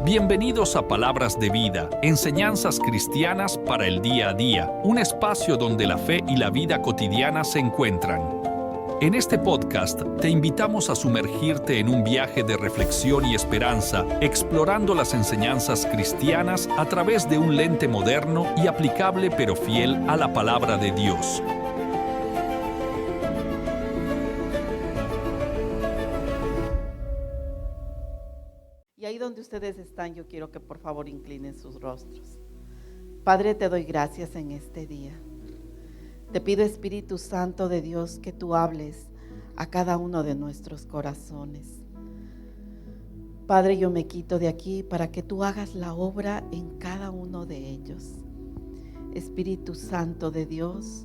Bienvenidos a Palabras de Vida, enseñanzas cristianas para el día a día, un espacio donde la fe y la vida cotidiana se encuentran. En este podcast te invitamos a sumergirte en un viaje de reflexión y esperanza, explorando las enseñanzas cristianas a través de un lente moderno y aplicable pero fiel a la palabra de Dios. Y ahí donde ustedes están, yo quiero que por favor inclinen sus rostros. Padre, te doy gracias en este día. Te pido, Espíritu Santo de Dios, que tú hables a cada uno de nuestros corazones. Padre, yo me quito de aquí para que tú hagas la obra en cada uno de ellos. Espíritu Santo de Dios,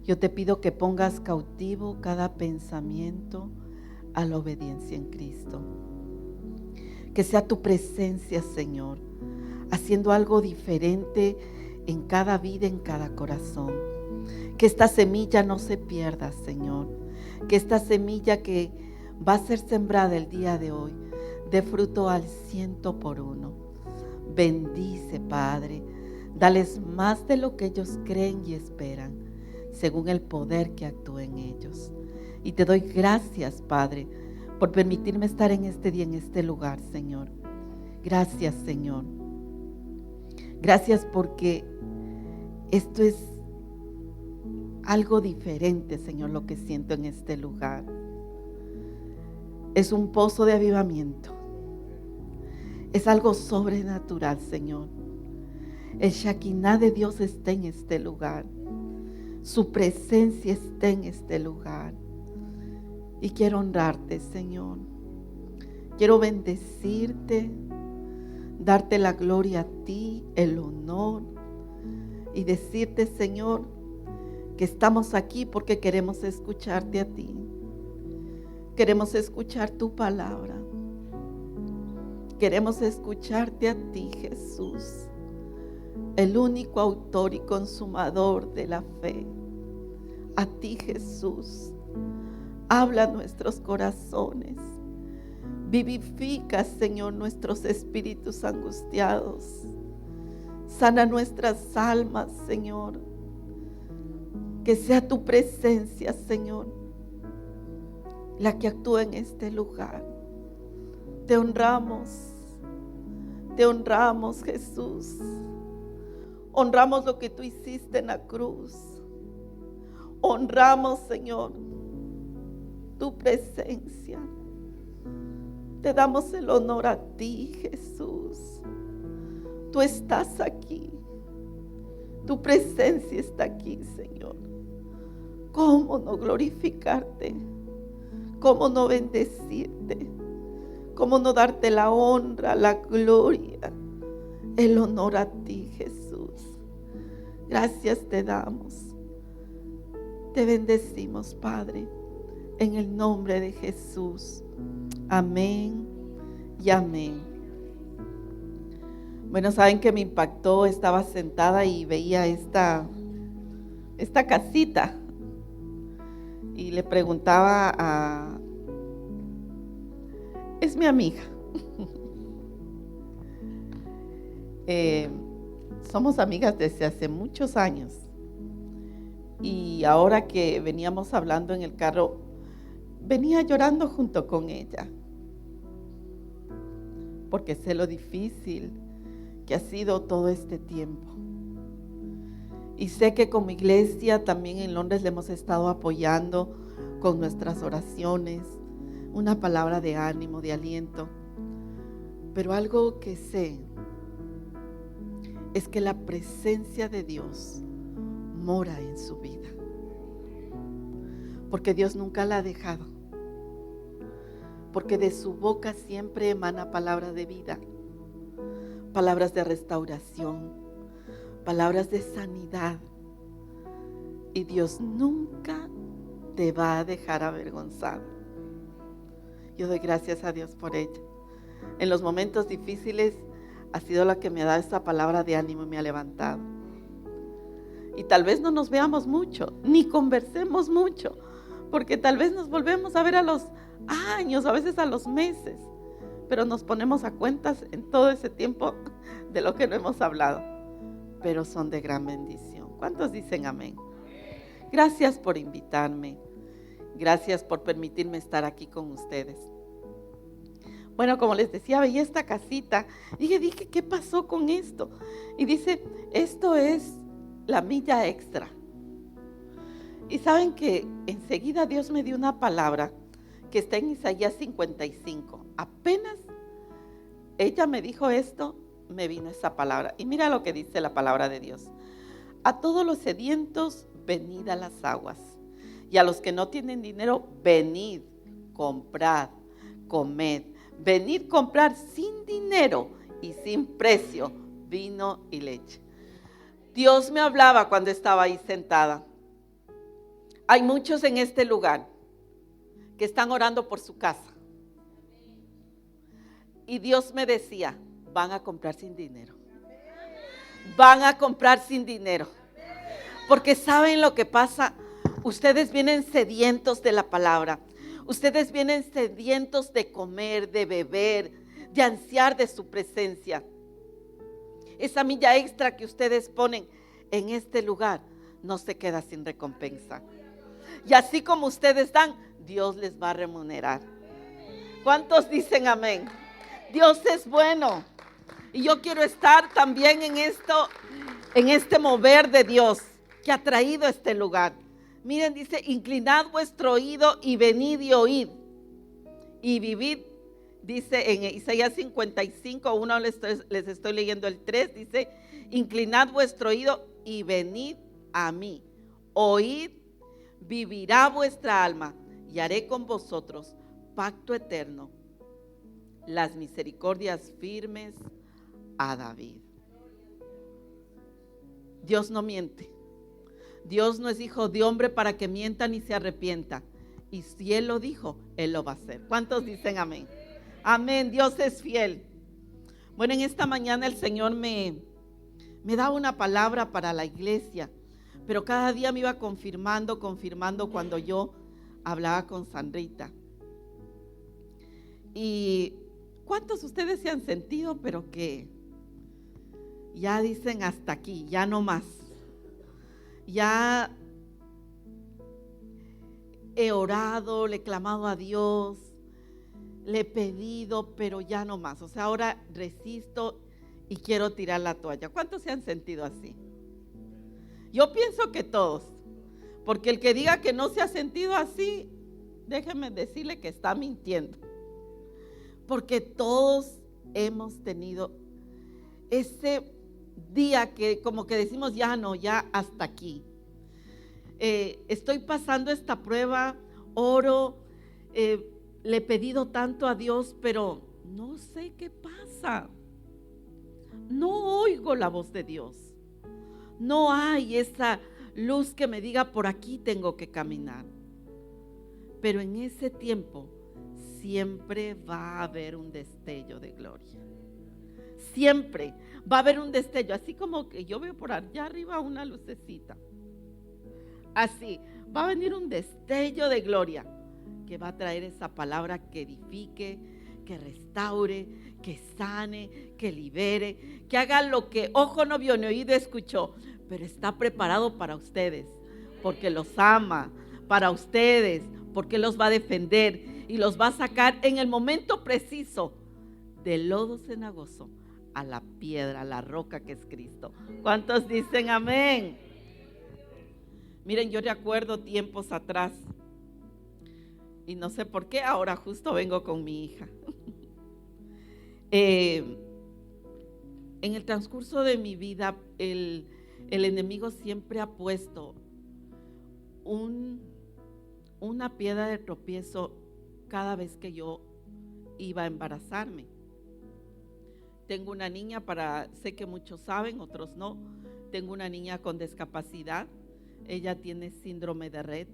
yo te pido que pongas cautivo cada pensamiento a la obediencia en Cristo. Que sea tu presencia, Señor, haciendo algo diferente en cada vida, en cada corazón. Que esta semilla no se pierda, Señor. Que esta semilla que va a ser sembrada el día de hoy dé fruto al 100%. Bendice, Padre. Dales más de lo que ellos creen y esperan, según el poder que actúa en ellos. Y te doy gracias, Padre, por permitirme estar en este día, en este lugar, Señor. Gracias, Señor. Gracias porque esto es algo diferente, Señor, lo que siento en este lugar. Es un pozo de avivamiento. Es algo sobrenatural, Señor. El Shekinah de Dios está en este lugar. Su presencia está en este lugar. Y quiero honrarte, Señor. Quiero bendecirte, darte la gloria a ti, el honor, y decirte, Señor, que estamos aquí porque queremos escucharte a ti. Queremos escuchar tu palabra. Queremos escucharte a ti, Jesús, el único autor y consumador de la fe. A ti, Jesús. Habla nuestros corazones. Vivifica, Señor, nuestros espíritus angustiados. Sana nuestras almas, Señor. Que sea tu presencia, Señor, la que actúa en este lugar. Te honramos, Jesús. Honramos lo que tú hiciste en la cruz. Honramos, Señor, tu presencia. Te damos el honor a ti, Jesús. Tú estás aquí. Tu presencia está aquí, Señor. ¿Cómo no glorificarte? ¿Cómo no bendecirte? ¿Cómo no darte la honra, la gloria, el honor a ti, Jesús? Gracias te damos. Te bendecimos, Padre, en el nombre de Jesús. Amén y amén. Bueno, saben que me impactó, estaba sentada y veía esta casita y le preguntaba es mi amiga. Somos amigas desde hace muchos años y ahora que veníamos hablando en el carro, venía llorando junto con ella, porque sé lo difícil que ha sido todo este tiempo. Y sé que como iglesia también en Londres le hemos estado apoyando con nuestras oraciones, una palabra de ánimo, de aliento. Pero algo que sé es que la presencia de Dios mora en su vida. Porque Dios nunca la ha dejado. Porque de su boca siempre emana palabra de vida, palabras de restauración, palabras de sanidad. Y Dios nunca te va a dejar avergonzado. Yo doy gracias a Dios por ella. En los momentos difíciles ha sido la que me ha dado esta palabra de ánimo y me ha levantado. Y tal vez no nos veamos mucho, ni conversemos mucho, porque tal vez nos volvemos a ver a los años, a veces a los meses. pero nos ponemos a cuentas en todo ese tiempo de lo que no hemos hablado. Pero son de gran bendición. ¿Cuántos dicen amén? Gracias por invitarme. Gracias por permitirme estar aquí con ustedes. Bueno, como les decía, veía esta casita. Dije, ¿qué pasó con esto? Y dice, esto es la milla extra. Y saben que enseguida Dios me dio una palabra que está en Isaías 55. Apenas ella me dijo esto, me vino esa palabra. Y mira lo que dice la palabra de Dios. A todos los sedientos, venid a las aguas. Y a los que no tienen dinero, venid, comprad, comed. Venid comprar sin dinero y sin precio vino y leche. Dios me hablaba cuando estaba ahí sentada. Hay muchos en este lugar que están orando por su casa. Y Dios me decía, van a comprar sin dinero. Van a comprar sin dinero. Porque ¿saben lo que pasa? Ustedes vienen sedientos de la palabra. Ustedes vienen sedientos de comer, de beber, de ansiar de su presencia. Esa milla extra que ustedes ponen en este lugar no se queda sin recompensa. Y así como ustedes dan, Dios les va a remunerar. ¿Cuántos dicen amén? Dios es bueno. Y yo quiero estar también en esto, en este mover de Dios que ha traído este lugar. Miren, dice, inclinad vuestro oído y venid y oíd y vivid. Dice en Isaías 55, les estoy leyendo el 3, dice, inclinad vuestro oído y venid a mí. Oíd, vivirá vuestra alma y haré con vosotros pacto eterno, las misericordias firmes a David. Dios no miente. Dios no es hijo de hombre para que mienta ni se arrepienta. Y si Él lo dijo, Él lo va a hacer. ¿Cuántos dicen amén? Amén, Dios es fiel. Bueno, en esta mañana el Señor me da una palabra para la iglesia. Pero cada día me iba confirmando cuando yo hablaba con Sandrita. Y ¿cuántos de ustedes se han sentido, pero que ya dicen hasta aquí, ya no más? Ya he orado, le he clamado a Dios, le he pedido, pero ya no más. O sea, ahora resisto y quiero tirar la toalla. ¿Cuántos se han sentido así? Yo pienso que todos, porque el que diga que no se ha sentido así, déjenme decirle que está mintiendo. Porque todos hemos tenido ese día que como que decimos ya no, ya hasta aquí. Estoy pasando esta prueba, oro, le he pedido tanto a Dios, pero no sé qué pasa. No oigo la voz de Dios. No hay esa luz que me diga por aquí tengo que caminar. Pero en ese tiempo siempre va a haber un destello de gloria. Siempre va a haber un destello, así como que yo veo por allá arriba una lucecita. Así, va a venir un destello de gloria que va a traer esa palabra que edifique, que restaure, que sane, que libere, que haga lo que ojo no vio ni oído escuchó, pero está preparado para ustedes, porque los ama, para ustedes, porque los va a defender y los va a sacar en el momento preciso del lodo cenagoso a la piedra, a la roca que es Cristo. ¿Cuántos dicen amén? Miren, yo recuerdo tiempos atrás, y no sé por qué ahora justo vengo con mi hija. En el transcurso de mi vida, el enemigo siempre ha puesto una piedra de tropiezo cada vez que yo iba a embarazarme. Tengo una niña, sé que muchos saben, otros no. Tengo una niña con discapacidad. Ella tiene síndrome de Rett.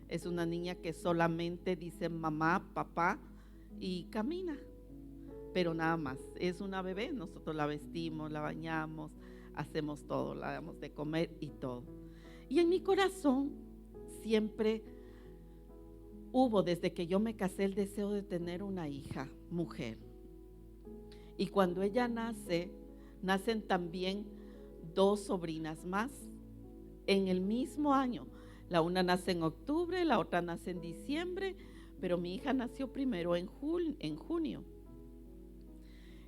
Es una niña que solamente dice mamá, papá y camina, pero nada más. Es una bebé, nosotros la vestimos, la bañamos, hacemos todo, la damos de comer y todo. Y en mi corazón siempre hubo, desde que yo me casé, el deseo de tener una hija, mujer, Y cuando ella nace, nacen también 2 sobrinas más en el mismo año. La una nace en octubre, la otra nace en diciembre, pero mi hija nació primero en junio.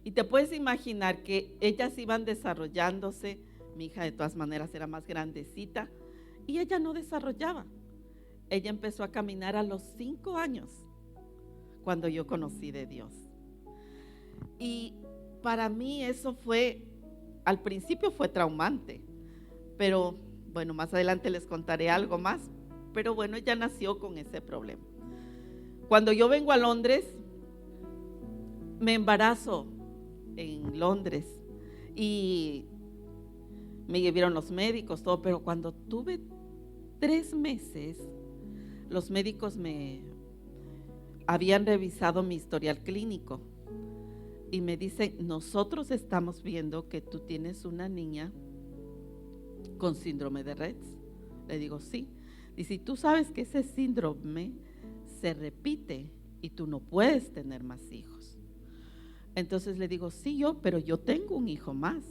Y te puedes imaginar que ellas iban desarrollándose. Mi hija de todas maneras era más grandecita y ella no desarrollaba. Ella empezó a caminar a los 5 años, cuando yo conocí de Dios. Y para mí eso al principio fue traumante, pero bueno, más adelante les contaré algo más. Pero bueno, ella nació con ese problema. Cuando yo vengo a Londres, me embarazo en Londres y me llevaron los médicos, todo, pero cuando tuve 3 meses, los médicos me habían revisado mi historial clínico y me dicen: nosotros estamos viendo que tú tienes una niña con síndrome de Rett. Le digo: sí. Dice: tú sabes que ese síndrome se repite y tú no puedes tener más hijos. Entonces le digo: sí, pero yo tengo un hijo más,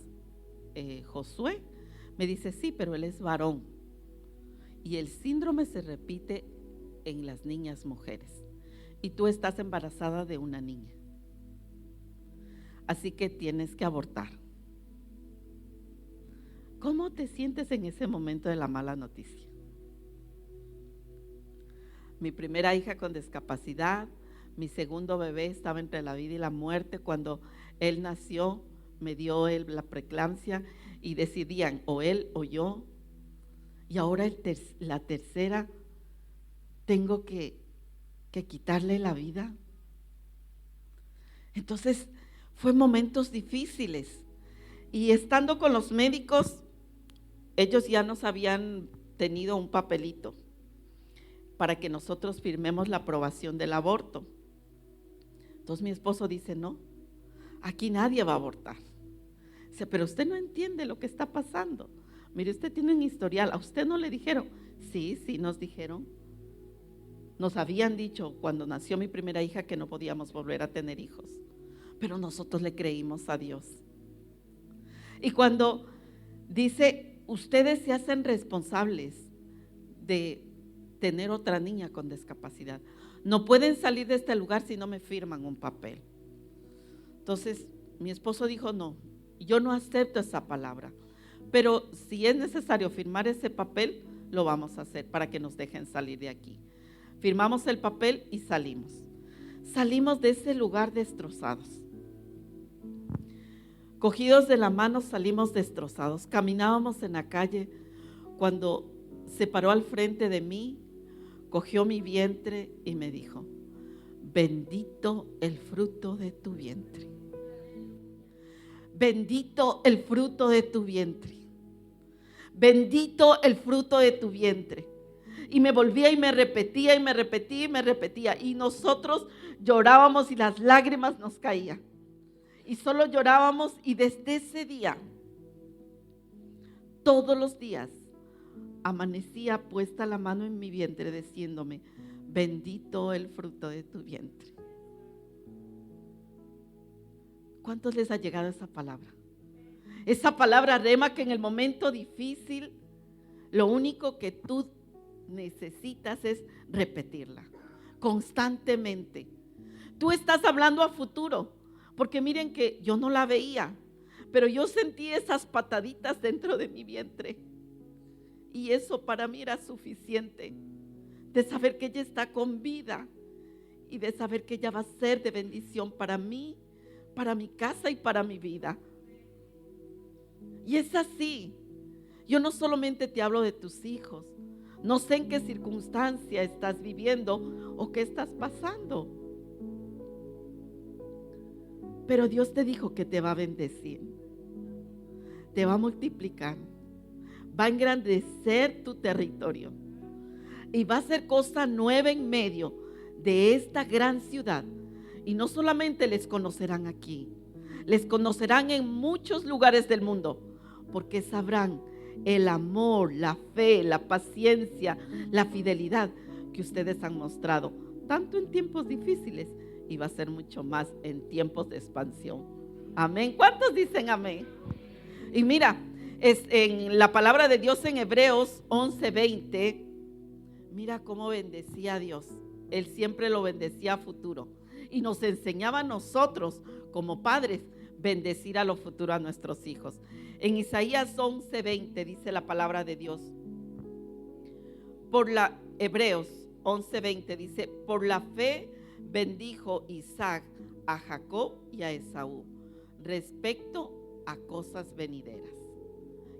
Josué. Me dice: sí, pero él es varón y el síndrome se repite en las niñas mujeres y tú estás embarazada de una niña, así que tienes que abortar. ¿Cómo te sientes en ese momento de la mala noticia? Mi primera hija con discapacidad, mi segundo bebé estaba entre la vida y la muerte. Cuando él nació, me dio la preeclampsia y decidían o él o yo. Y ahora la tercera, tengo que quitarle la vida. Entonces, fue momentos difíciles. Y estando con los médicos, ellos ya nos habían tenido un papelito para que nosotros firmemos la aprobación del aborto. Entonces mi esposo dice: no, aquí nadie va a abortar. Dice: pero usted no entiende lo que está pasando. Mire, usted tiene un historial, ¿a usted no le dijeron? Sí, nos dijeron. Nos habían dicho cuando nació mi primera hija que no podíamos volver a tener hijos, pero nosotros le creímos a Dios. Y cuando dice: ustedes se hacen responsables de tener otra niña con discapacidad, no pueden salir de este lugar si no me firman un papel. Entonces mi esposo dijo: no, yo no acepto esa palabra, pero si es necesario firmar ese papel, lo vamos a hacer para que nos dejen salir de aquí. Firmamos el papel y salimos de ese lugar destrozados. Cogidos de la mano salimos destrozados. Caminábamos en la calle cuando se paró al frente de mí, cogió mi vientre y me dijo: bendito el fruto de tu vientre. Bendito el fruto de tu vientre. Bendito el fruto de tu vientre. Y me volvía y me repetía y me repetía y me repetía. Y nosotros llorábamos y las lágrimas nos caían. Y solo llorábamos, y desde ese día, todos los días, amanecía puesta la mano en mi vientre diciéndome: bendito el fruto de tu vientre. ¿Cuántos les ha llegado esa palabra? Esa palabra rema que en el momento difícil, lo único que tú necesitas es repetirla constantemente. Tú estás hablando a futuro, porque miren que yo no la veía, pero yo sentí esas pataditas dentro de mi vientre. Y eso para mí era suficiente, de saber que ella está con vida y de saber que ella va a ser de bendición para mí, para mi casa y para mi vida. Y es así. Yo no solamente te hablo de tus hijos, no sé en qué circunstancia estás viviendo o qué estás pasando, pero Dios te dijo que te va a bendecir, te va a multiplicar, va a engrandecer tu territorio y va a hacer cosa nueva en medio de esta gran ciudad. Y no solamente les conocerán aquí, les conocerán en muchos lugares del mundo, porque sabrán el amor, la fe, la paciencia, la fidelidad que ustedes han mostrado, tanto en tiempos difíciles, y va a ser mucho más en tiempos de expansión. Amén. ¿Cuántos dicen amén? Y mira, es en la palabra de Dios en Hebreos 11:20. Mira cómo bendecía a Dios. Él siempre lo bendecía a futuro. Y nos enseñaba a nosotros, como padres, bendecir a lo futuro a nuestros hijos. En Isaías 11:20 dice la palabra de Dios. Hebreos 11:20 dice: por la fe bendijo Isaac a Jacob y a Esaú respecto a cosas venideras.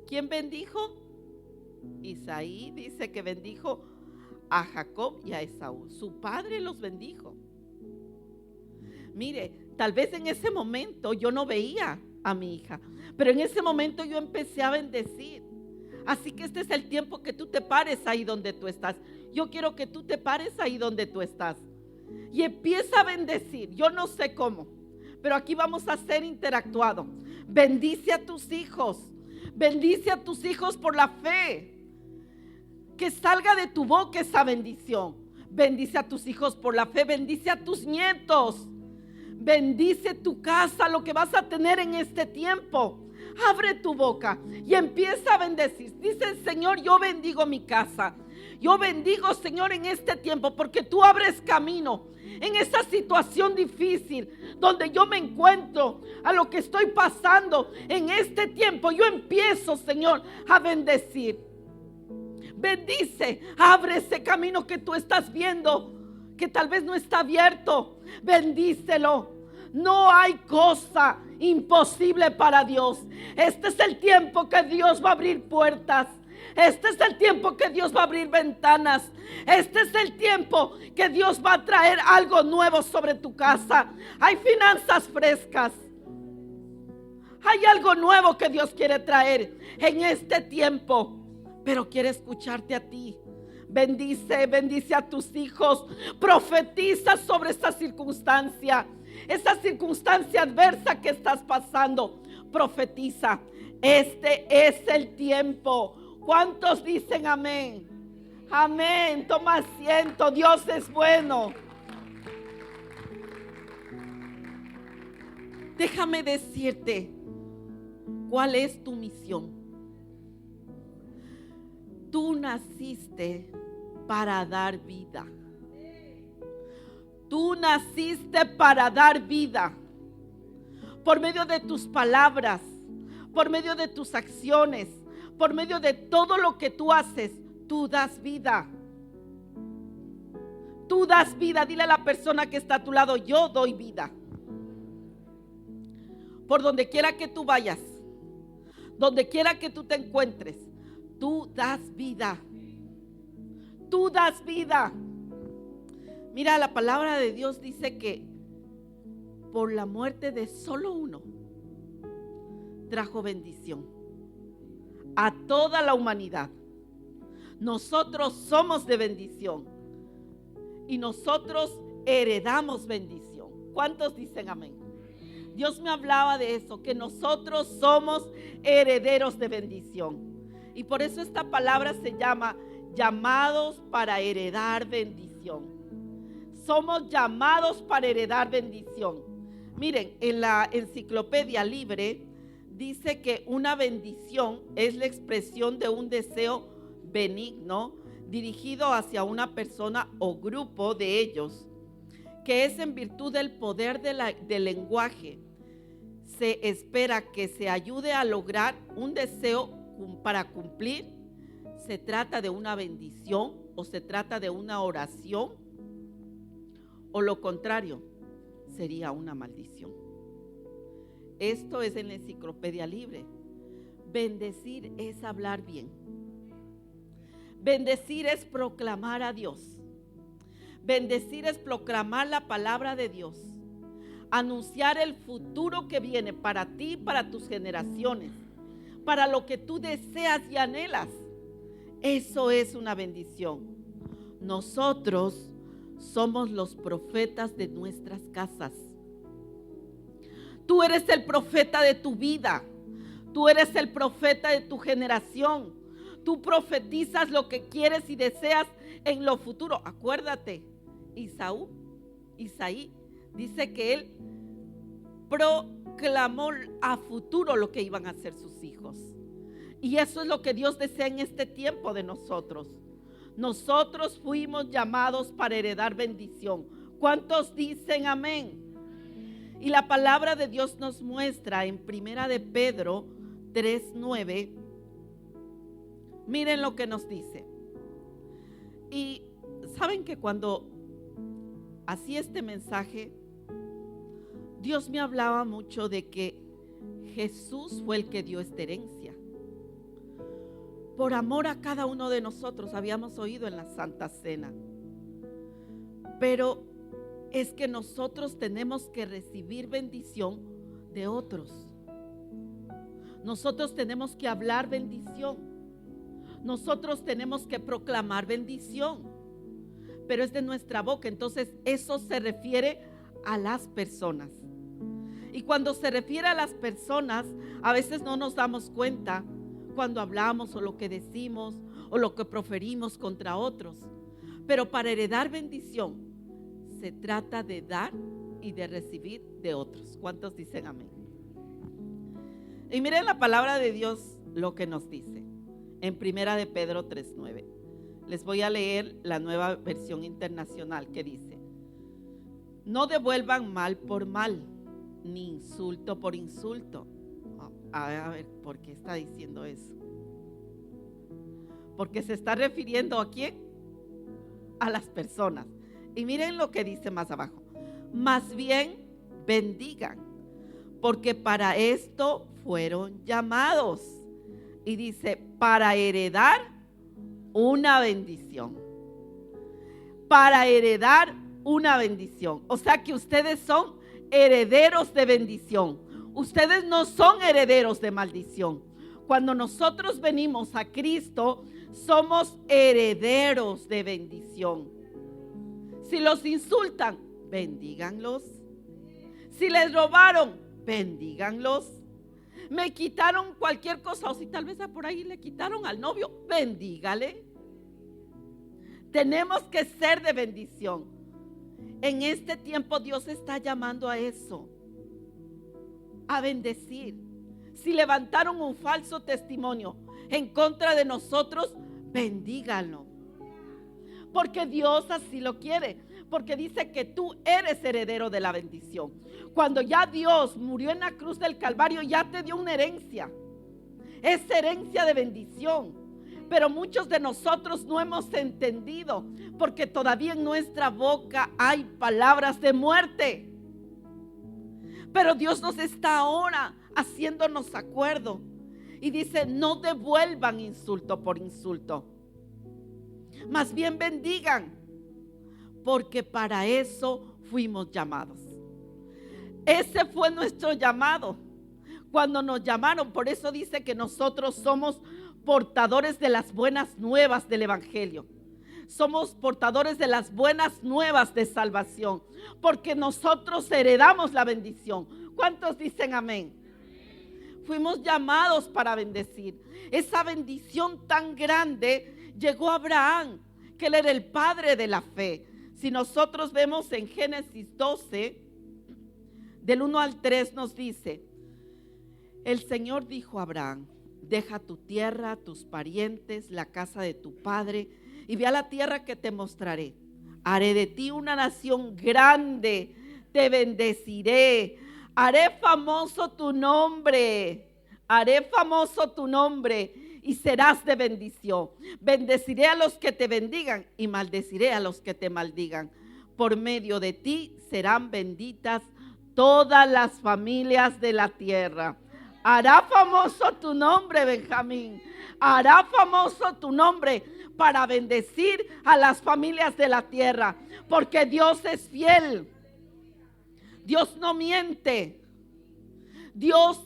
¿Quién bendijo? Isaí dice que bendijo a Jacob y a Esaú. Su padre los bendijo. Mire, tal vez en ese momento yo no veía a mi hija, pero en ese momento yo empecé a bendecir. Así que este es el tiempo que tú te pares ahí donde tú estás. Yo quiero que tú te pares ahí donde tú estás y empieza a bendecir. Yo no sé cómo, pero aquí vamos a ser interactuado. Bendice a tus hijos. Bendice a tus hijos por la fe. Que salga de tu boca esa bendición. Bendice a tus hijos por la fe. Bendice a tus nietos. Bendice tu casa, lo que vas a tener en este tiempo. Abre tu boca y empieza a bendecir. Dice el Señor: yo bendigo mi casa. Yo bendigo, Señor, en este tiempo, porque tú abres camino en esa situación difícil donde yo me encuentro, a lo que estoy pasando en este tiempo. Yo empiezo, Señor, a bendecir. Bendice, abre ese camino que tú estás viendo, que tal vez no está abierto. Bendícelo. No hay cosa imposible para Dios. Este es el tiempo que Dios va a abrir puertas. Este es el tiempo que Dios va a abrir ventanas. Este es el tiempo que Dios va a traer algo nuevo sobre tu casa. Hay finanzas frescas. Hay algo nuevo que Dios quiere traer en este tiempo, pero quiere escucharte a ti. Bendice, bendice a tus hijos. Profetiza sobre esa circunstancia adversa que estás pasando. Profetiza. Este es el tiempo. ¿Cuántos dicen amén? Amén. Toma asiento. Dios es bueno. Déjame decirte cuál es tu misión. Tú naciste para dar vida. Tú naciste para dar vida. Por medio de tus palabras, por medio de tus acciones, por medio de todo lo que tú haces, tú das vida. Tú das vida. Dile a la persona que está a tu lado: yo doy vida. Por donde quiera que tú vayas, donde quiera que tú te encuentres, tú das vida. Tú das vida. Mira, la palabra de Dios dice que por la muerte de solo uno trajo bendición a toda la humanidad. Nosotros somos de bendición y nosotros heredamos bendición. ¿Cuántos dicen amén? Dios me hablaba de eso, que nosotros somos herederos de bendición. Y por eso esta palabra se llama llamados para heredar bendición. Somos llamados para heredar bendición. Miren, en la Enciclopedia Libre dice que una bendición es la expresión de un deseo benigno dirigido hacia una persona o grupo de ellos, que es en virtud del poder del lenguaje. Se espera que se ayude a lograr un deseo para cumplir. Se trata de una bendición o se trata de una oración, o lo contrario, sería una maldición. Esto es en la Enciclopedia Libre. Bendecir es hablar bien. Bendecir es proclamar a Dios. Bendecir es proclamar la palabra de Dios. Anunciar el futuro que viene para ti, para tus generaciones, para lo que tú deseas y anhelas. Eso es una bendición. Nosotros somos los profetas de nuestras casas. Tú eres el profeta de tu vida. Tú eres el profeta de tu generación. Tú profetizas lo que quieres y deseas en lo futuro. Acuérdate, Isaí dice que él proclamó a futuro lo que iban a hacer sus hijos. Y eso es lo que Dios desea en este tiempo de nosotros. Nosotros fuimos llamados para heredar bendición. ¿Cuántos dicen amén? Y la palabra de Dios nos muestra en Primera de Pedro 3:9. Miren lo que nos dice. Y saben que cuando hacía este mensaje, Dios me hablaba mucho de que Jesús fue el que dio esta herencia. Por amor a cada uno de nosotros, habíamos oído en la Santa Cena. Pero es que nosotros tenemos que recibir bendición de otros. Nosotros tenemos que hablar bendición. Nosotros tenemos que proclamar bendición. Pero es de nuestra boca. Entonces eso se refiere a las personas. Y cuando se refiere a las personas, a veces no nos damos cuenta cuando hablamos o lo que decimos o lo que proferimos contra otros. Pero para heredar bendición se trata de dar y de recibir de otros. ¿Cuántos dicen amén? Y miren la palabra de Dios lo que nos dice en Primera de Pedro 3:9. Les voy a leer la Nueva Versión Internacional que dice: no devuelvan mal por mal, ni insulto por insulto. A ver, ¿por qué está diciendo eso? Porque se está refiriendo ¿a quién? A las personas. Y miren lo que dice más abajo: más bien bendigan, porque para esto fueron llamados. Y dice: para heredar una bendición. Para heredar una bendición. O sea que ustedes son herederos de bendición. Ustedes no son herederos de maldición. Cuando nosotros venimos a Cristo, somos herederos de bendición. Si los insultan, bendíganlos. Si les robaron, bendíganlos. Me quitaron cualquier cosa, o si tal vez por ahí le quitaron al novio, bendígale. Tenemos que ser de bendición. En este tiempo Dios está llamando a eso, a bendecir. Si levantaron un falso testimonio en contra de nosotros, bendíganlo. Porque Dios así lo quiere. Porque dice que tú eres heredero de la bendición. Cuando ya Dios murió en la cruz del Calvario, ya te dio una herencia. Es herencia de bendición. Pero muchos de nosotros no hemos entendido, porque todavía en nuestra boca hay palabras de muerte. Pero Dios nos está ahora haciéndonos acuerdo. Y dice: no devuelvan insulto por insulto. Más bien bendigan, porque para eso fuimos llamados. Ese fue nuestro llamado cuando nos llamaron. Por eso dice que nosotros somos portadores de las buenas nuevas del Evangelio. Somos portadores de las buenas nuevas de salvación, porque nosotros heredamos la bendición. ¿Cuántos dicen amén? Fuimos llamados para bendecir. Esa bendición tan grande llegó a Abraham, que él era el padre de la fe. Si nosotros vemos en Génesis 12, del 1 al 3 nos dice: el Señor dijo a Abraham: deja tu tierra, tus parientes, la casa de tu padre, y ve a la tierra que te mostraré. Haré de ti una nación grande, te bendeciré, haré famoso tu nombre, y serás de bendición. Bendeciré a los que te bendigan y maldeciré a los que te maldigan. Por medio de ti serán benditas todas las familias de la tierra. Hará famoso tu nombre, Benjamín. Hará famoso tu nombre para bendecir a las familias de la tierra. Porque Dios es fiel. Dios no miente. Dios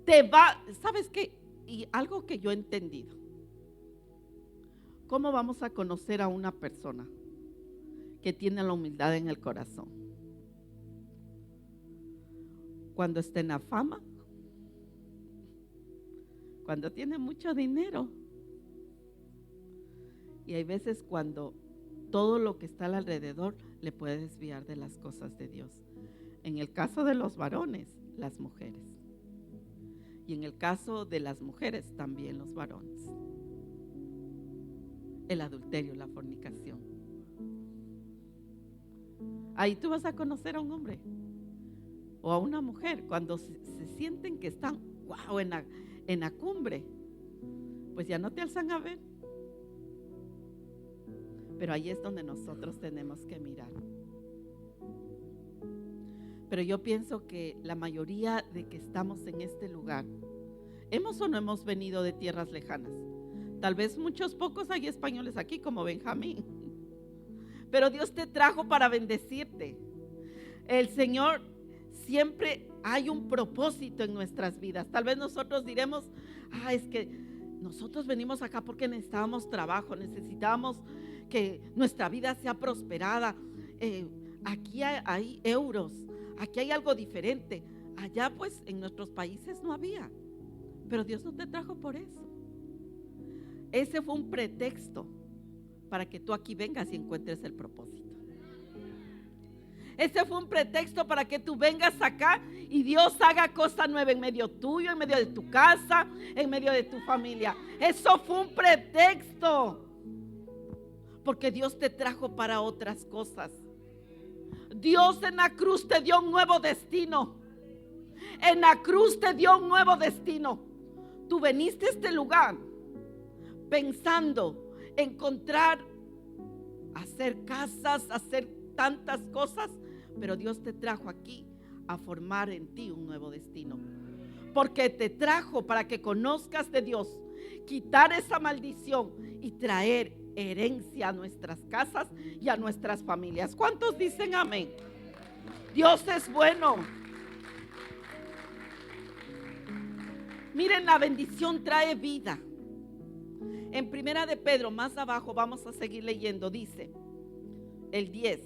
te va. ¿Sabes qué? Y algo que yo he entendido. ¿Cómo vamos a conocer a una persona que tiene la humildad en el corazón? Cuando está en la fama. Cuando tiene mucho dinero. Y hay veces cuando todo lo que está alrededor le puede desviar de las cosas de Dios. En el caso de los varones, las mujeres. Y en el caso de las mujeres, también los varones. El adulterio, la fornicación. Ahí tú vas a conocer a un hombre o a una mujer cuando se sienten que están en la cumbre, pues ya no te alzan a ver. Pero ahí es donde nosotros tenemos que mirar. Pero yo pienso que la mayoría de que estamos en este lugar, hemos o no hemos venido de tierras lejanas. Tal vez muchos pocos hay españoles aquí como Benjamín, pero Dios te trajo para bendecirte. El Señor siempre hay un propósito en nuestras vidas. Tal vez nosotros diremos, es que nosotros venimos acá porque necesitábamos trabajo, necesitábamos que nuestra vida sea prosperada. Aquí hay euros, aquí hay algo diferente. Allá pues en nuestros países no había, pero Dios no te trajo por eso. Ese fue un pretexto para que tú aquí vengas y encuentres el propósito. Ese fue un pretexto para que tú vengas acá y Dios haga cosa nueva en medio tuyo, en medio de tu casa, en medio de tu familia. Eso fue un pretexto, porque Dios te trajo para otras cosas. Dios en la cruz te dio un nuevo destino. En la cruz te dio un nuevo destino. Tú veniste a este lugar pensando encontrar, hacer casas, hacer tantas cosas, pero Dios te trajo aquí a formar en ti un nuevo destino, porque te trajo para que conozcas de Dios, quitar esa maldición y traer herencia a nuestras casas y a nuestras familias. ¿Cuántos dicen amén? Dios es bueno. Miren, la bendición trae vida. En Primera de Pedro, más abajo, vamos a seguir leyendo, dice el 10: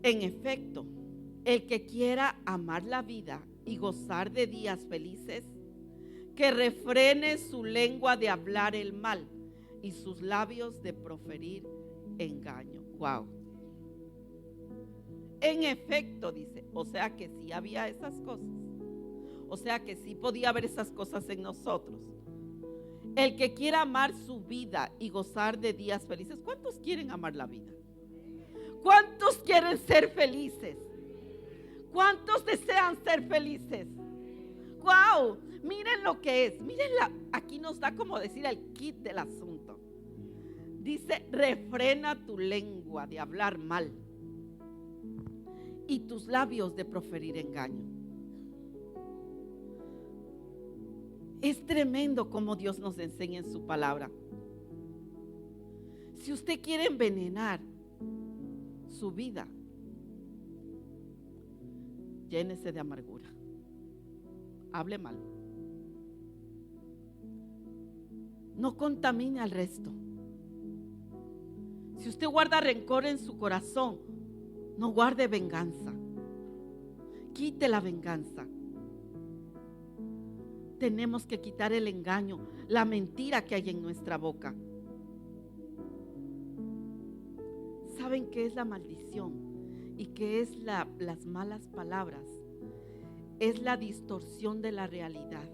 en efecto, el que quiera amar la vida y gozar de días felices, que refrene su lengua de hablar el mal y sus labios de proferir engaño. Wow. En efecto, dice, o sea que sí había esas cosas. O sea que sí podía haber esas cosas en nosotros. El que quiera amar su vida y gozar de días felices. ¿Cuántos quieren amar la vida? ¿Cuántos quieren ser felices? ¿Cuántos desean ser felices? ¡Wow! Miren lo que es. Miren, aquí nos da como decir el kit del asunto. Dice, refrena tu lengua de hablar mal y tus labios de proferir engaño. Es tremendo como Dios nos enseña en su palabra. Si usted quiere envenenar su vida, llénese de amargura, hable mal, no contamine al resto. Si usted guarda rencor en su corazón, no guarde venganza, quite la venganza. Tenemos que quitar el engaño, la mentira que hay en nuestra boca. ¿Saben qué es la maldición? ¿Y qué es las malas palabras? Es la distorsión de la realidad.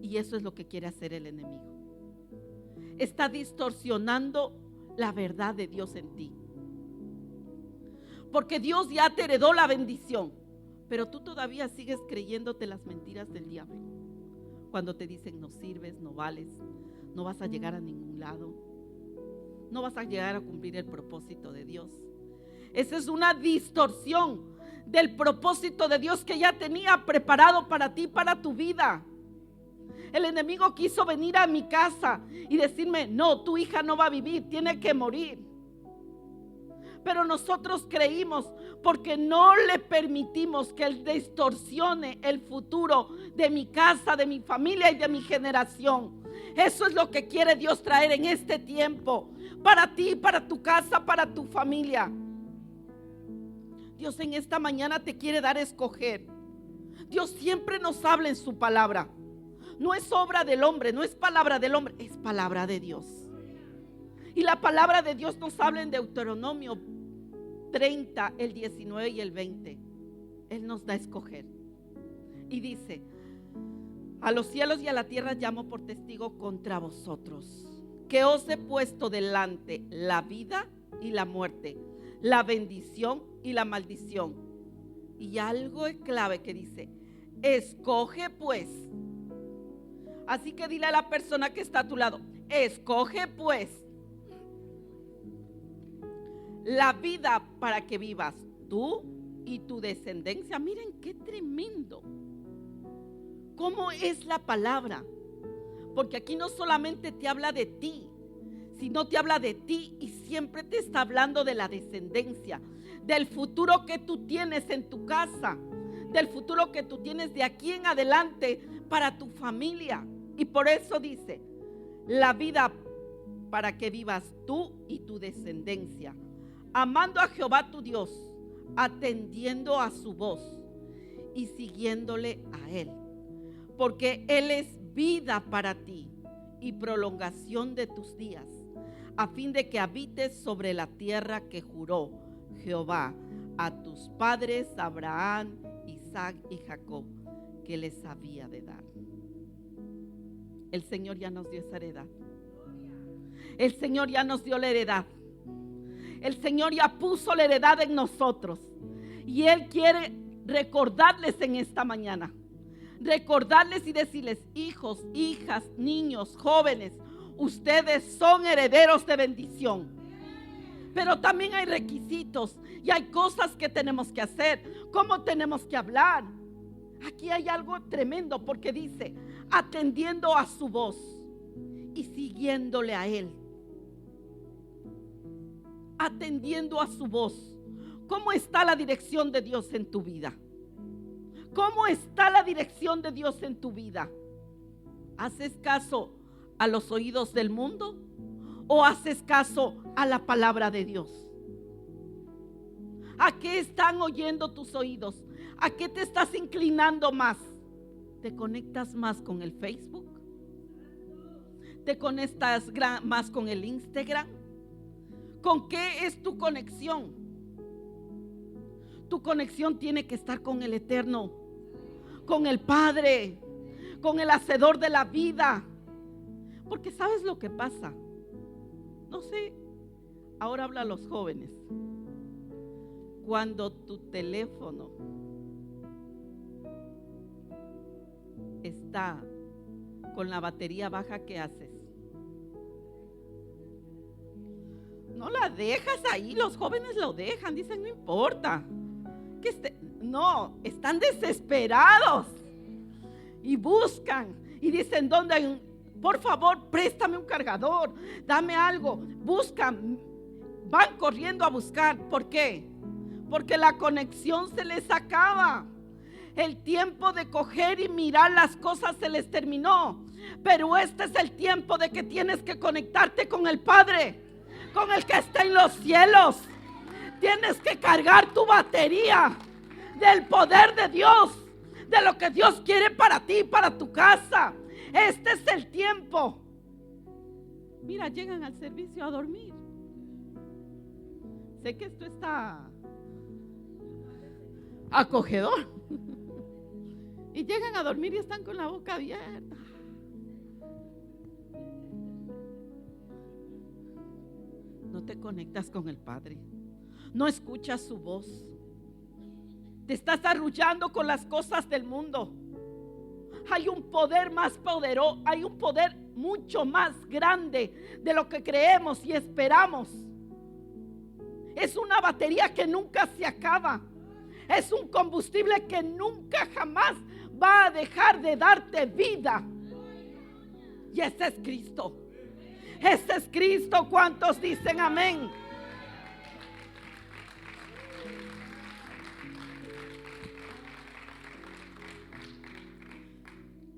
Y eso es lo que quiere hacer el enemigo. Está distorsionando la verdad de Dios en ti. Porque Dios ya te heredó la bendición, pero tú todavía sigues creyéndote las mentiras del diablo. Cuando te dicen no sirves, no vales, no vas a llegar a ningún lado, no vas a llegar a cumplir el propósito de Dios. Esa es una distorsión del propósito de Dios que ya tenía preparado para ti, para tu vida. El enemigo quiso venir a mi casa y decirme, no, tu hija no va a vivir, tiene que morir. Pero nosotros creímos, porque no le permitimos que él distorsione el futuro de mi casa, de mi familia y de mi generación. Eso es lo que quiere Dios traer en este tiempo, para ti, para tu casa, para tu familia. Dios en esta mañana te quiere dar a escoger. Dios siempre nos habla en su palabra. No es obra del hombre, no es palabra del hombre, es palabra de Dios. Y la palabra de Dios nos habla en Deuteronomio 30, el 19 y el 20. Él nos da a escoger. Y dice: a los cielos y a la tierra llamo por testigo contra vosotros, que os he puesto delante la vida y la muerte, la bendición y la maldición. Y algo es clave que dice: escoge pues. Así que dile a la persona que está a tu lado: escoge pues la vida para que vivas tú y tu descendencia. Miren qué tremendo. ¿Cómo es la palabra? Porque aquí no solamente te habla de ti, sino te habla de ti y siempre te está hablando de la descendencia, del futuro que tú tienes en tu casa, del futuro que tú tienes de aquí en adelante para tu familia. Y por eso dice: la vida para que vivas tú y tu descendencia, amando a Jehová tu Dios, atendiendo a su voz y siguiéndole a Él, porque Él es vida para ti y prolongación de tus días, a fin de que habites sobre la tierra que juró Jehová a tus padres, Abraham, Isaac y Jacob, que les había de dar. El Señor ya nos dio esa heredad. El Señor ya nos dio la heredad. El Señor ya puso la heredad en nosotros. Y Él quiere recordarles en esta mañana. Recordarles y decirles: hijos, hijas, niños, jóvenes, ustedes son herederos de bendición. Pero también hay requisitos y hay cosas que tenemos que hacer. ¿Cómo tenemos que hablar? Aquí hay algo tremendo porque dice: atendiendo a su voz y siguiéndole a Él. Atendiendo a su voz. ¿Cómo está la dirección de Dios en tu vida? ¿Cómo está la dirección de Dios en tu vida? ¿Haces caso a los oídos del mundo o haces caso a la palabra de Dios? ¿A qué están oyendo tus oídos? ¿A qué te estás inclinando más? ¿Te conectas más con el Facebook? ¿Te conectas más con el Instagram? ¿Con qué es tu conexión? Tu conexión tiene que estar con el Eterno, con el Padre, con el Hacedor de la vida. Porque ¿sabes lo que pasa? No sé, ahora habla a los jóvenes. Cuando tu teléfono está con la batería baja, ¿qué haces? No la dejas ahí. Los jóvenes lo dejan, dicen: no importa que no, están desesperados y buscan y dicen: ¿dónde hay por favor, préstame un cargador, dame algo? Buscan, van corriendo a buscar. ¿Por qué? Porque la conexión se les acaba. El tiempo de coger y mirar las cosas se les terminó. Pero este es el tiempo de que tienes que conectarte con el Padre, con el que está en los cielos. Tienes que cargar tu batería del poder de Dios, de lo que Dios quiere para ti, para tu casa. Este es el tiempo. Mira, llegan al servicio a dormir. Sé que esto está acogedor. Y llegan a dormir y están con la boca abierta. No te conectas con el Padre. No escuchas su voz. Te estás arrullando con las cosas del mundo. Hay un poder más poderoso, hay un poder mucho más grande de lo que creemos y esperamos. Es una batería que nunca se acaba. Es un combustible que nunca jamás va a dejar de darte vida. Y ese es Cristo. Ese es Cristo. ¿Cuántos dicen amén?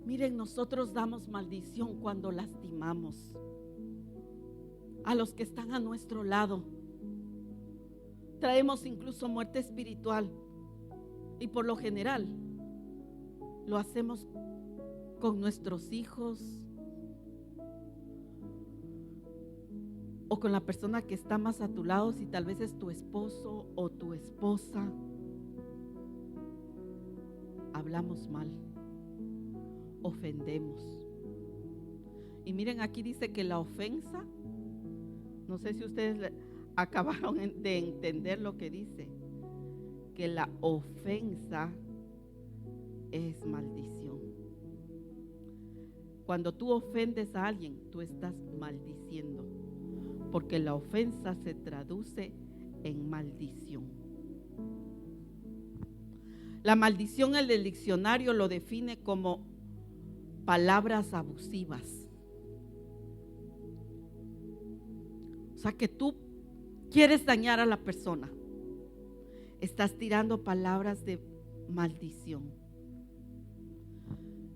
Miren, nosotros damos maldición cuando lastimamos a los que están a nuestro lado. Traemos incluso muerte espiritual. Y por lo general lo hacemos con nuestros hijos o con la persona que está más a tu lado, si tal vez es tu esposo o tu esposa. hablamos mal, ofendemos. Y miren, aquí dice que la ofensa, no sé si ustedes acabaron de entender lo que dice, que la ofensa es maldición. Cuando tú ofendes a alguien, tú estás maldiciendo, porque la ofensa se traduce en maldición. La maldición, el del diccionario lo define como palabras abusivas. O sea, que tú quieres dañar a la persona, estás tirando palabras de maldición.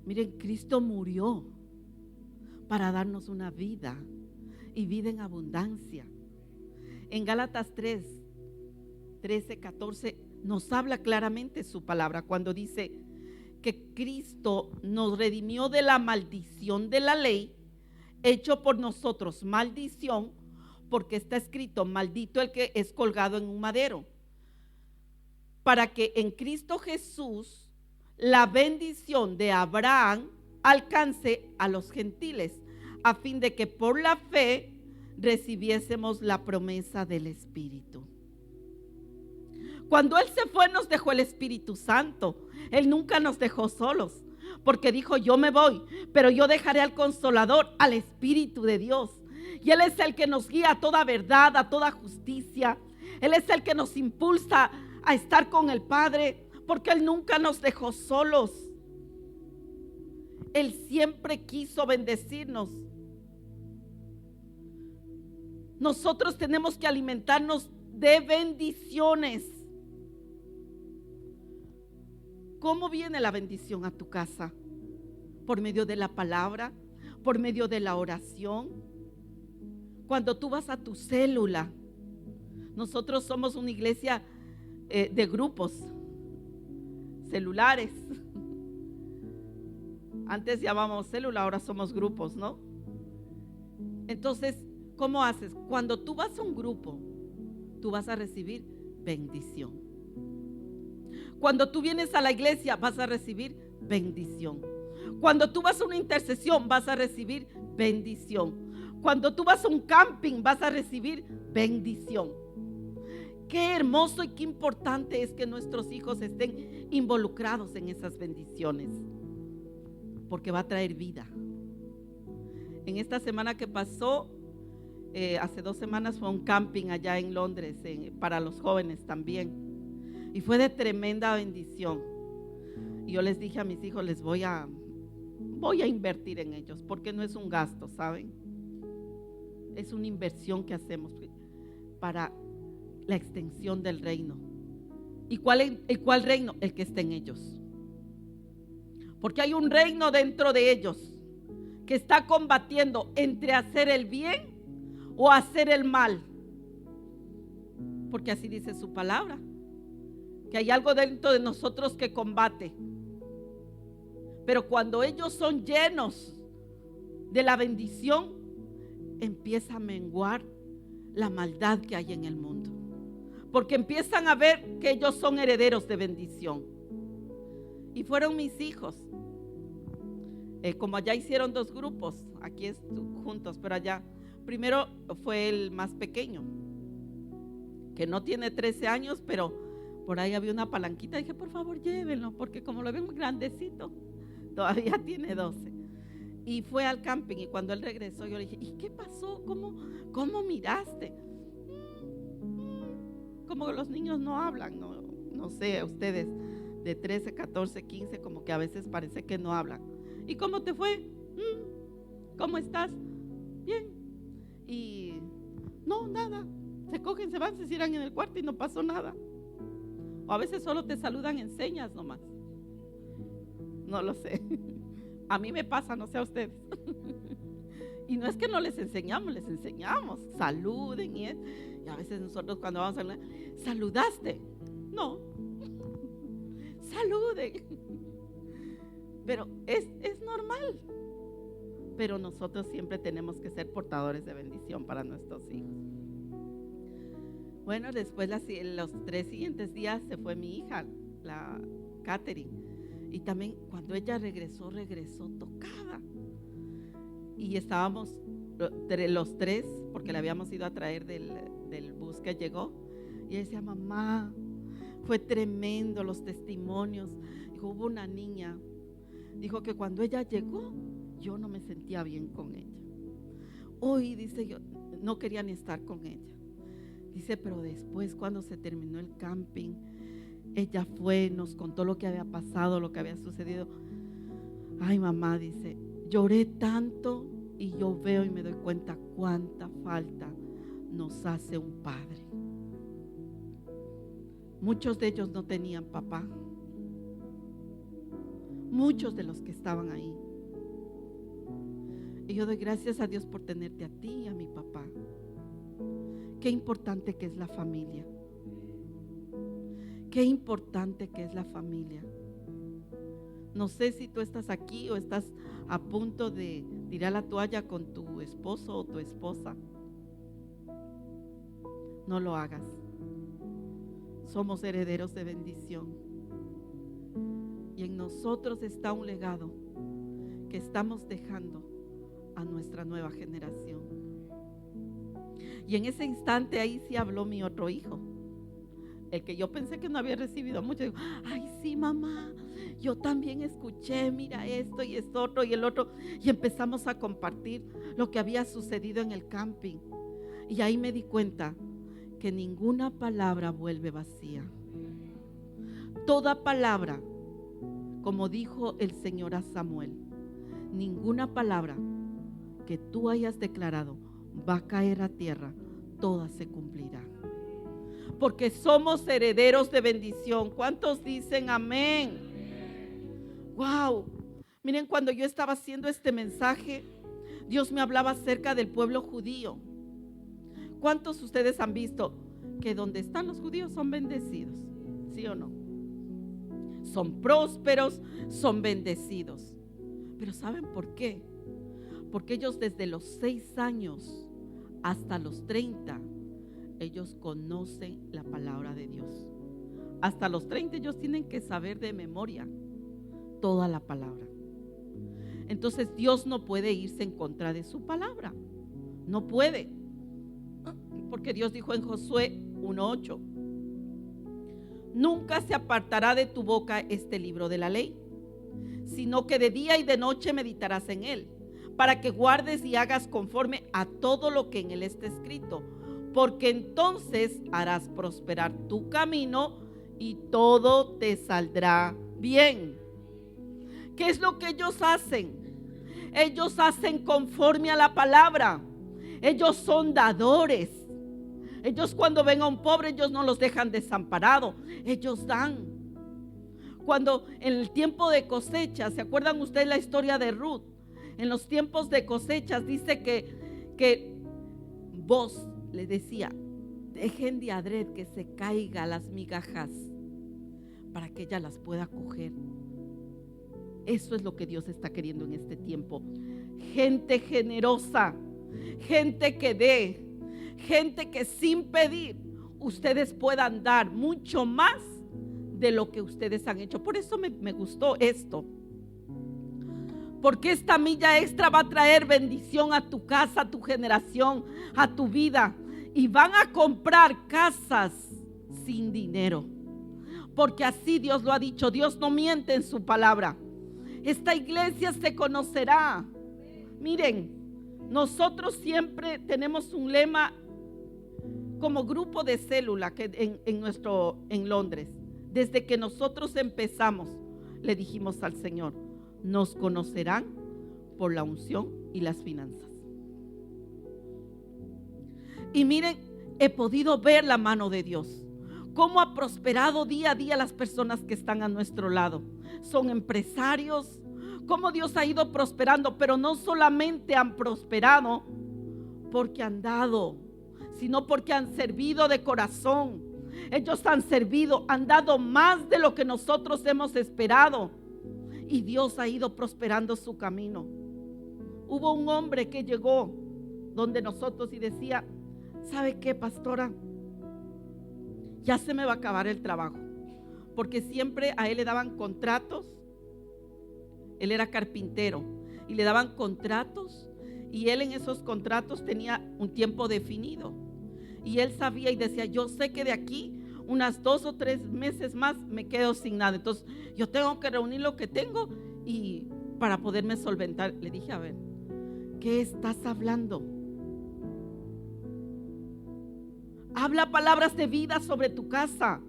Miren, Cristo murió para darnos una vida y vida en abundancia. En Gálatas 3, 13, 14 nos habla claramente su palabra cuando dice que Cristo nos redimió de la maldición de la ley, hecho por nosotros maldición, porque está escrito: maldito el que es colgado en un madero, para que en Cristo Jesús la bendición de Abraham alcance a los gentiles, a fin de que por la fe recibiésemos la promesa del Espíritu. Cuando Él se fue, nos dejó el Espíritu Santo. Él nunca nos dejó solos, porque dijo: yo me voy, pero yo dejaré al Consolador, al Espíritu de Dios. Y Él es el que nos guía a toda verdad, a toda justicia. Él es el que nos impulsa a estar con el Padre, porque Él nunca nos dejó solos. Él siempre quiso bendecirnos. Nosotros tenemos que alimentarnos de bendiciones. ¿Cómo viene la bendición a tu casa? Por medio de la palabra, por medio de la oración. Cuando tú vas a tu célula, nosotros somos una iglesia de grupos celulares. Antes llamábamos célula, ahora somos grupos, ¿no? Entonces, ¿cómo haces? Cuando tú vas a un grupo, tú vas a recibir bendición. Cuando tú vienes a la iglesia, vas a recibir bendición. Cuando tú vas a una intercesión, vas a recibir bendición. Cuando tú vas a un camping, vas a recibir bendición. Qué hermoso y qué importante es que nuestros hijos estén involucrados en esas bendiciones, porque va a traer vida. En esta semana que pasó, hace 2 semanas, fue un camping allá en Londres, para los jóvenes también, y fue de tremenda bendición. Y yo les dije a mis hijos: les voy a invertir en ellos, porque no es un gasto, ¿saben? Es una inversión que hacemos para la extensión del reino. ¿Y cuál reino? El que está en ellos. Porque hay un reino dentro de ellos que está combatiendo entre hacer el bien o hacer el mal. Porque así dice su palabra, que hay algo dentro de nosotros que combate. Pero cuando ellos son llenos de la bendición, empieza a menguar la maldad que hay en el mundo, porque empiezan a ver que ellos son herederos de bendición. Y fueron mis hijos, como allá hicieron 2 grupos, aquí juntos, pero allá primero fue el más pequeño, que no tiene 13 años, pero por ahí había una palanquita. Dije: por favor, llévenlo, porque como lo ven muy grandecito, todavía tiene 12. Y fue al camping, y cuando él regresó, yo le dije: ¿y qué pasó? ¿Cómo miraste? Como los niños no hablan, no sé, ustedes de 13, 14, 15, como que a veces parece que no hablan. ¿Y cómo te fue? ¿Cómo estás? Bien. Y no, nada. Se cogen, se van, se cierran en el cuarto y no pasó nada. O a veces solo te saludan en señas nomás. No lo sé. A mí me pasa, no sé a ustedes. Y no es que no les enseñamos, saluden y a veces nosotros cuando vamos a hablar: ¿saludaste? No. Saluden. Pero es normal. Pero nosotros siempre tenemos que ser portadores de bendición para nuestros hijos. Bueno, después los 3 siguientes días se fue mi hija, la Catherine. Y también cuando ella regresó tocada. Y estábamos los tres, porque le habíamos ido a traer del bus que llegó. Y ella decía, mamá, fue tremendo los testimonios. Dijo, hubo una niña, dijo que cuando ella llegó, yo no me sentía bien con ella. Hoy, dice, yo no quería ni estar con ella. Dice, pero después cuando se terminó el camping, ella fue, nos contó lo que había pasado, lo que había sucedido. Ay, mamá, dice, lloré tanto y yo veo y me doy cuenta cuánta falta nos hace un padre. Muchos de ellos no tenían papá. Muchos de los que estaban ahí. Y yo doy gracias a Dios por tenerte a ti y a mi papá. Qué importante que es la familia. Qué importante que es la familia. No sé si tú estás aquí o estás a punto de tirar la toalla con tu esposo o tu esposa. No lo hagas. Somos herederos de bendición. Y en nosotros está un legado que estamos dejando a nuestra nueva generación. Y en ese instante ahí sí habló mi otro hijo, el que yo pensé que no había recibido mucho. Digo, ay sí, mamá, yo también escuché, mira esto y esto otro y el otro. Y empezamos a compartir lo que había sucedido en el camping. Y ahí me di cuenta que ninguna palabra vuelve vacía. Toda palabra, como dijo el Señor a Samuel, ninguna palabra que tú hayas declarado va a caer a tierra, toda se cumplirá. Porque somos herederos de bendición. ¿Cuántos dicen amén? Wow. Miren, cuando yo estaba haciendo este mensaje, Dios me hablaba acerca del pueblo judío. ¿Cuántos de ustedes han visto que donde están los judíos son bendecidos? ¿Sí o no? Son prósperos, son bendecidos. Pero ¿saben por qué? Porque ellos desde los 6 años hasta los 30, ellos conocen la palabra de Dios. Hasta los 30 ellos tienen que saber de memoria toda la palabra. Entonces Dios no puede irse en contra de su palabra. No puede. Porque Dios dijo en Josué 1:8, nunca se apartará de tu boca este libro de la ley, sino que de día y de noche meditarás en él, para que guardes y hagas conforme a todo lo que en él está escrito, porque entonces harás prosperar tu camino y todo te saldrá bien. ¿Qué es lo que ellos hacen? Ellos hacen conforme a la palabra. Ellos son dadores. Ellos cuando ven a un pobre, ellos no los dejan desamparado. Ellos dan. Cuando en el tiempo de cosecha, ¿se acuerdan ustedes la historia de Ruth? En los tiempos de cosechas dice que vos le decía, dejen de adrede que se caiga las migajas para que ella las pueda coger. Eso es lo que Dios está queriendo en este tiempo. Gente generosa, gente que dé, gente que sin pedir ustedes puedan dar mucho más de lo que ustedes han hecho. Por eso me gustó esto. Porque esta milla extra va a traer bendición a tu casa, a tu generación, a tu vida. Y van a comprar casas sin dinero. Porque así Dios lo ha dicho. Dios no miente en su palabra. Esta iglesia se conocerá. Miren, nosotros siempre tenemos un lema como grupo de célula que en Londres. Desde que nosotros empezamos, le dijimos al Señor, nos conocerán por la unción y las finanzas. Y miren, he podido ver la mano de Dios, cómo ha prosperado día a día las personas que están a nuestro lado. Son empresarios, cómo Dios ha ido prosperando, pero no solamente han prosperado porque han dado, sino porque han servido de corazón. Ellos han servido, han dado más de lo que nosotros hemos esperado. Y Dios ha ido prosperando su camino. Hubo un hombre que llegó donde nosotros y decía, ¿sabe qué, pastora? Ya se me va a acabar el trabajo. Porque siempre a él le daban contratos Él era carpintero y le daban contratos, y él en esos contratos tenía un tiempo definido. Y él sabía y decía, yo sé que de aquí unas 2 o 3 meses más me quedo sin nada. Entonces yo tengo que reunir lo que tengo y para poderme solventar. Le dije, a ver, ¿qué estás hablando? Habla palabras de vida sobre tu casa.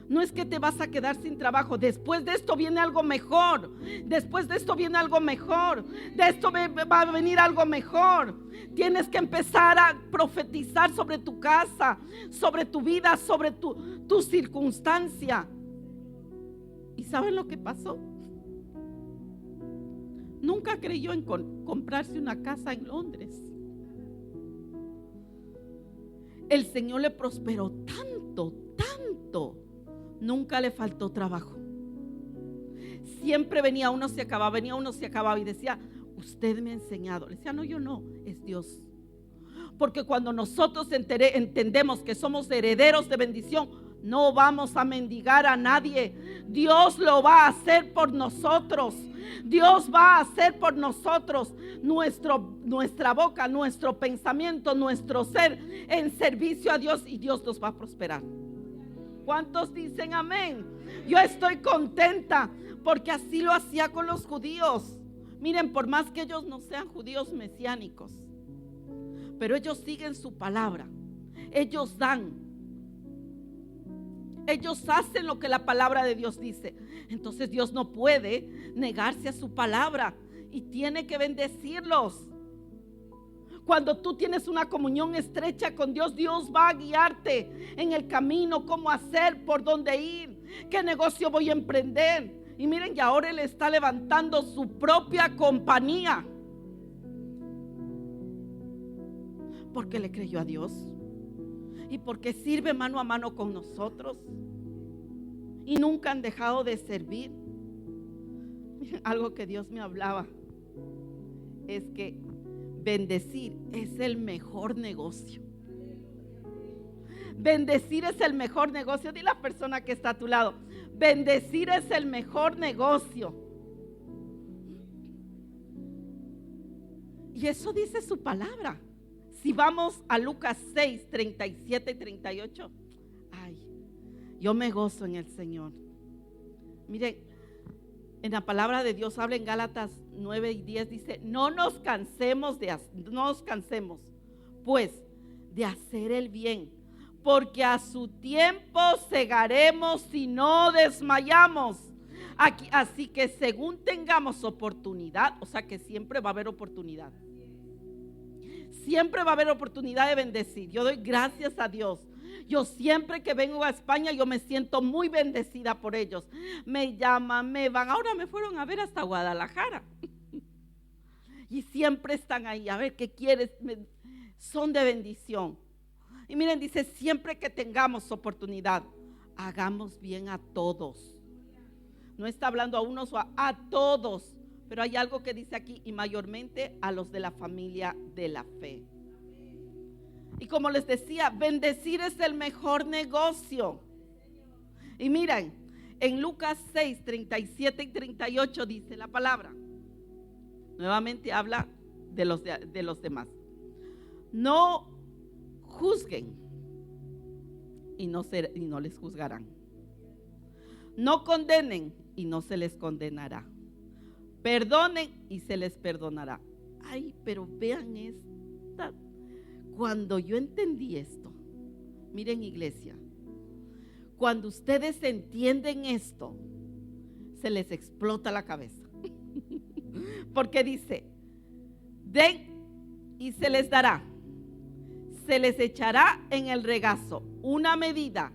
No es que te vas a quedar sin trabajo. Después de esto viene algo mejor. Después de esto viene algo mejor. De esto va a venir algo mejor. Tienes que empezar a profetizar sobre tu casa, sobre tu vida, sobre tu circunstancia. ¿Y saben lo que pasó? Nunca creyó en comprarse una casa en Londres. El Señor le prosperó tanto, tanto. Nunca le faltó trabajo. Siempre venía uno, se acababa, y decía, usted me ha enseñado. Le decía, no, yo no, es Dios. Porque cuando nosotros entendemos que somos herederos de bendición, no vamos a mendigar a nadie. Dios lo va a hacer por nosotros. Dios va a hacer por nosotros nuestra boca, nuestro pensamiento, nuestro ser en servicio a Dios, y Dios nos va a prosperar. ¿Cuántos dicen amén? Yo estoy contenta porque así lo hacía con los judíos. Miren, por más que ellos no sean judíos mesiánicos, pero ellos siguen su palabra. Ellos dan. Ellos hacen lo que la palabra de Dios dice. Entonces Dios no puede negarse a su palabra y tiene que bendecirlos. Cuando tú tienes una comunión estrecha con Dios, Dios va a guiarte en el camino, cómo hacer, por dónde ir, qué negocio voy a emprender. Y miren, y ahora Él está levantando su propia compañía, porque le creyó a Dios y porque sirve mano a mano con nosotros y nunca han dejado de servir. Miren, algo que Dios me hablaba es que bendecir es el mejor negocio. Bendecir es el mejor negocio. Dile a la persona que está a tu lado, bendecir es el mejor negocio. Y eso dice su palabra. Si vamos a Lucas 6, 37 y 38, ay, yo me gozo en el Señor. Miren, en la palabra de Dios habla en Gálatas 9 y 10, dice, no nos cansemos pues de hacer el bien, porque a su tiempo segaremos si no desmayamos. Así que según tengamos oportunidad, o sea que siempre va a haber oportunidad. Siempre va a haber oportunidad de bendecir. Yo doy gracias a Dios. Yo siempre que vengo a España, yo me siento muy bendecida por ellos. Me llaman, me van. Ahora me fueron a ver hasta Guadalajara. Y siempre están ahí. A ver, ¿qué quieres? Son de bendición. Y miren, dice, siempre que tengamos oportunidad, hagamos bien a todos. No está hablando a unos o a todos. Pero hay algo que dice aquí, y mayormente a los de la familia de la fe. Y como les decía, bendecir es el mejor negocio. Y miren, en Lucas 6, 37 y 38 dice la palabra. Nuevamente habla de los demás. No juzguen y no les juzgarán. No condenen y no se les condenará. Perdonen y se les perdonará. Ay, pero vean esta. Cuando yo entendí esto, miren, iglesia, cuando ustedes entienden esto, se les explota la cabeza. Porque dice, den y se les dará, se les echará en el regazo una medida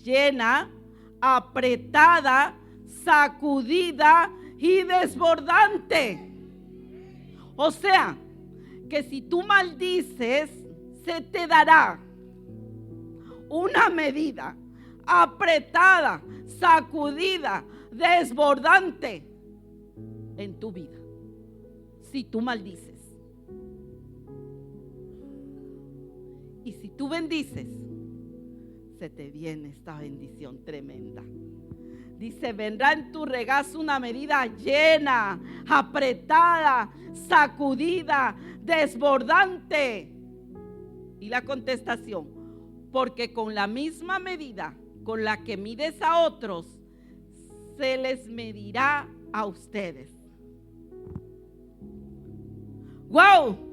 llena, apretada, sacudida y desbordante. O sea, que si tú maldices, se te dará una medida apretada, sacudida, desbordante en tu vida. Si tú maldices. Y si tú bendices, se te viene esta bendición tremenda. Dice, vendrá en tu regazo una medida llena, apretada, sacudida, desbordante. Y la contestación, porque con la misma medida con la que mides a otros, se les medirá a ustedes. ¡Wow!